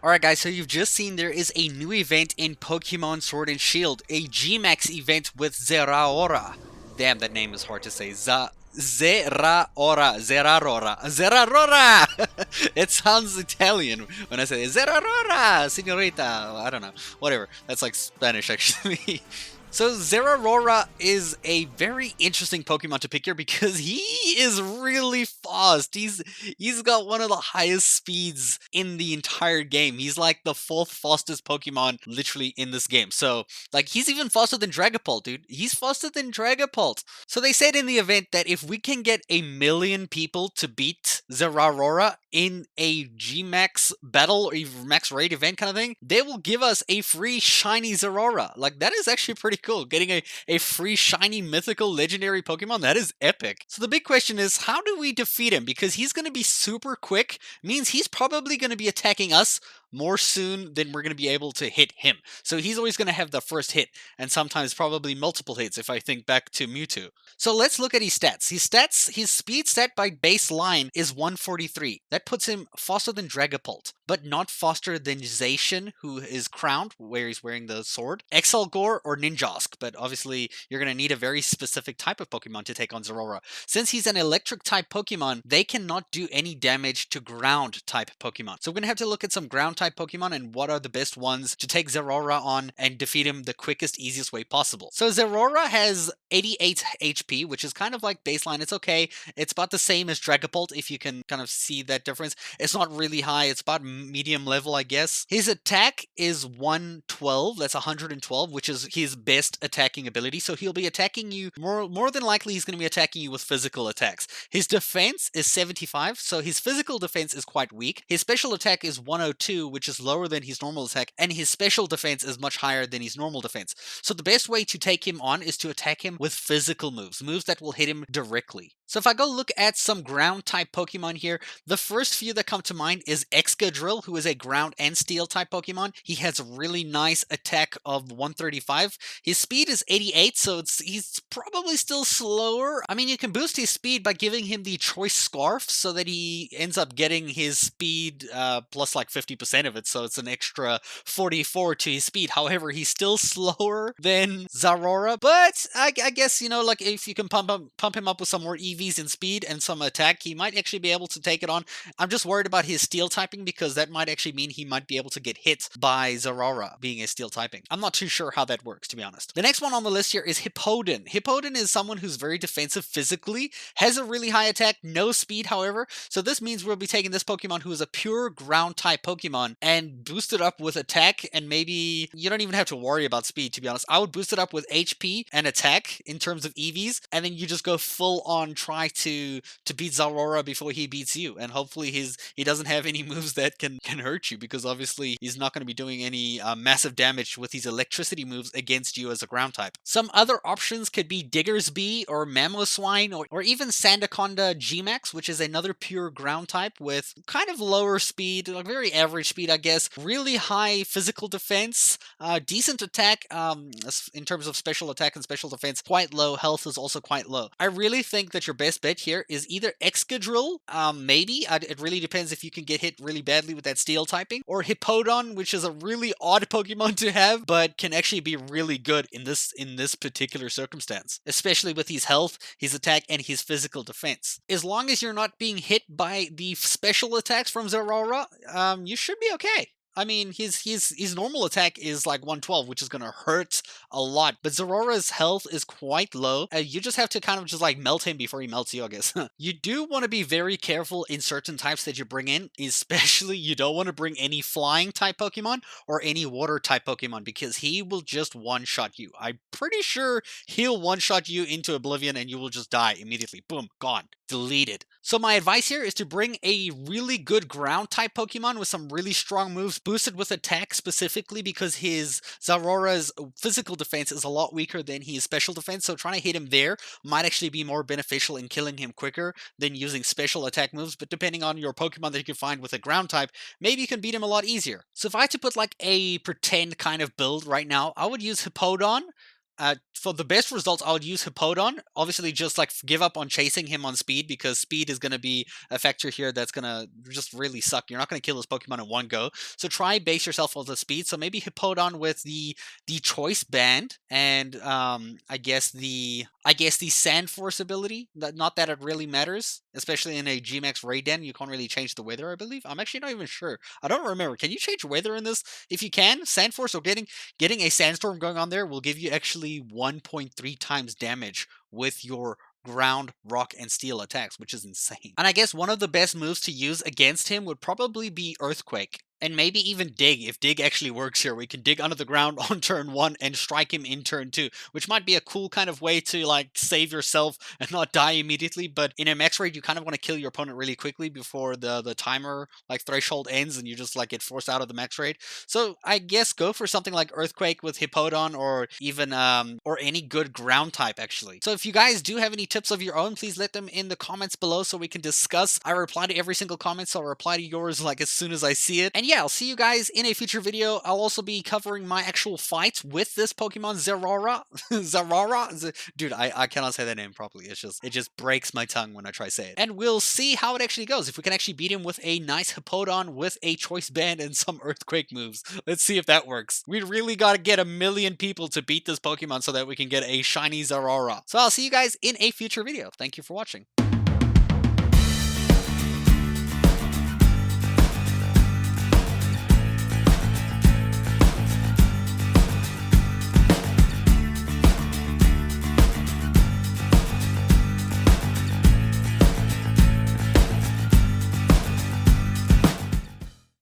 Alright guys, so you've just seen there is a new event in Pokemon Sword and Shield, a G-Max event with Zeraora. Damn, that name is hard to say. Zeraora. It sounds Italian when I say Zeraora, senorita. I don't know. Whatever. That's like Spanish actually. So Zeraora is a very interesting Pokemon to pick here because he is really fast. He's got one of the highest speeds in the entire game. He's like the fourth fastest Pokemon literally in this game. So like he's even faster than Dragapult, dude. He's faster than Dragapult. So they said in the event that if we can get 1,000,000 people to beat Zeraora in a G-Max battle or even max raid event kind of thing, they will give us a free shiny Zeraora. Like that is actually pretty cool. Getting a free shiny mythical legendary Pokemon, that is epic. So the big question is, how do we defeat him? Because he's going to be super quick, means he's probably going to be attacking us more soon than we're going to be able to hit him. So he's always going to have the first hit, and sometimes probably multiple hits if I think back to Mewtwo. So let's look at his stats. His speed stat by baseline is 143. That puts him faster than Dragapult, but not faster than Zacian, who is crowned, where he's wearing the sword, Excelgor, or Ninjask. But obviously, you're going to need a very specific type of Pokemon to take on Zeraora. Since he's an electric type Pokemon, they cannot do any damage to ground type Pokemon. So we're going to have to look at some ground type Pokemon and what are the best ones to take Zeraora on and defeat him the quickest, easiest way possible. So Zeraora has 88 HP, which is kind of like baseline. It's okay. It's about the same as Dragapult, if you can kind of see that difference. It's not really high. It's about medium level, I guess. His attack is 112. That's 112, which is his best attacking ability. So he'll be attacking you more than likely. He's going to be attacking you with physical attacks. His defense is 75, so his physical defense is quite weak. His special attack is 102, which is lower than his normal attack, and his special defense is much higher than his normal defense. So the best way to take him on is to attack him with physical moves that will hit him directly. So if I go look at some ground type Pokemon here, the first few that come to mind is Excadrill, who is a ground and steel type Pokemon. He has a really nice attack of 135. His speed is 88, so he's probably still slower. I mean, you can boost his speed by giving him the choice scarf so that he ends up getting his speed plus like 50% of it, so it's an extra 44 to his speed. However, he's still slower than Zeraora, but I guess, you know, like if you can pump him up with some more EVs in speed and some attack, he might actually be able to take it on. I'm just worried about his steel typing because that might actually mean he might be able to get hit by Zeraora being a steel typing. I'm not too sure how that works, to be honest. The next one on the list here is Hippowdon. Hippowdon is someone who's very defensive physically, has a really high attack, no speed, however. So this means we'll be taking this Pokemon who is a pure ground type Pokemon and boost it up with attack, and maybe you don't even have to worry about speed, to be honest. I would boost it up with HP and attack in terms of EVs, and then you just go full on try to beat Zeraora before he beats you, and hopefully he doesn't have any moves that can hurt you, because obviously he's not going to be doing any massive damage with these electricity moves against you as a ground type. Some other options could be Diggersby or Mamoswine or even Sandaconda G-Max, which is another pure ground type with kind of lower speed, like very average speed, I guess, really high physical defense, decent attack in terms of special attack and special defense, quite low. Health is also quite low. I really think that your best bet here is either Excadrill, maybe. It really depends if you can get hit really badly with that steel typing, or Hippowdon, which is a really odd Pokemon to have, but can actually be really good in this particular circumstance, especially with his health, his attack, and his physical defense. As long as you're not being hit by the special attacks from Zeraora, you should be okay. I mean, his normal attack is like 112, which is going to hurt a lot. But Zeraora's health is quite low. You just have to kind of just like melt him before he melts you, I guess. You do want to be very careful in certain types that you bring in, especially you don't want to bring any flying type Pokemon or any water type Pokemon, because he will just one-shot you. I'm pretty sure he'll one-shot you into oblivion and you will just die immediately. Boom, gone. Deleted. So my advice here is to bring a really good ground type Pokemon with some really strong moves, boosted with attack specifically because his Zeraora's physical defense is a lot weaker than his special defense, so trying to hit him there might actually be more beneficial in killing him quicker than using special attack moves. But depending on your Pokemon that you can find with a ground type, maybe you can beat him a lot easier. So if I had to put like a pretend kind of build right now, I would use Hippowdon, For the best results, I would use Hippowdon. Obviously, just like give up on chasing him on speed because speed is going to be a factor here that's going to just really suck. You're not going to kill this Pokemon in one go. So try base yourself on the speed. So maybe Hippowdon with the choice band and I guess the Sand Force ability. Not that it really matters, especially in a Gmax Raiden. You can't really change the weather, I believe. I'm actually not even sure. I don't remember. Can you change weather in this? If you can, Sand Force or getting a sandstorm going on there will give you actually 1.3 times damage with your ground, rock, and steel attacks, which is insane. And I guess one of the best moves to use against him would probably be Earthquake. And maybe even Dig, if Dig actually works here. We can dig under the ground on turn 1 and strike him in turn 2, which might be a cool kind of way to like save yourself and not die immediately. But in a max raid, you kind of want to kill your opponent really quickly before the timer like threshold ends and you just like get forced out of the max raid. So I guess go for something like Earthquake with Hippowdon or even or any good ground type actually. So if you guys do have any tips of your own, please let them in the comments below so we can discuss. I reply to every single comment, so I'll reply to yours like as soon as I see it. And yeah, I'll see you guys in a future video. I'll also be covering my actual fight with this Pokemon Zeraora. Zeraora? Dude, I cannot say that name properly. It just breaks my tongue when I try to say it. And we'll see how it actually goes. If we can actually beat him with a nice Hippowdon with a choice band and some Earthquake moves. Let's see if that works. We really gotta get 1,000,000 people to beat this Pokemon so that we can get a shiny Zeraora. So I'll see you guys in a future video. Thank you for watching.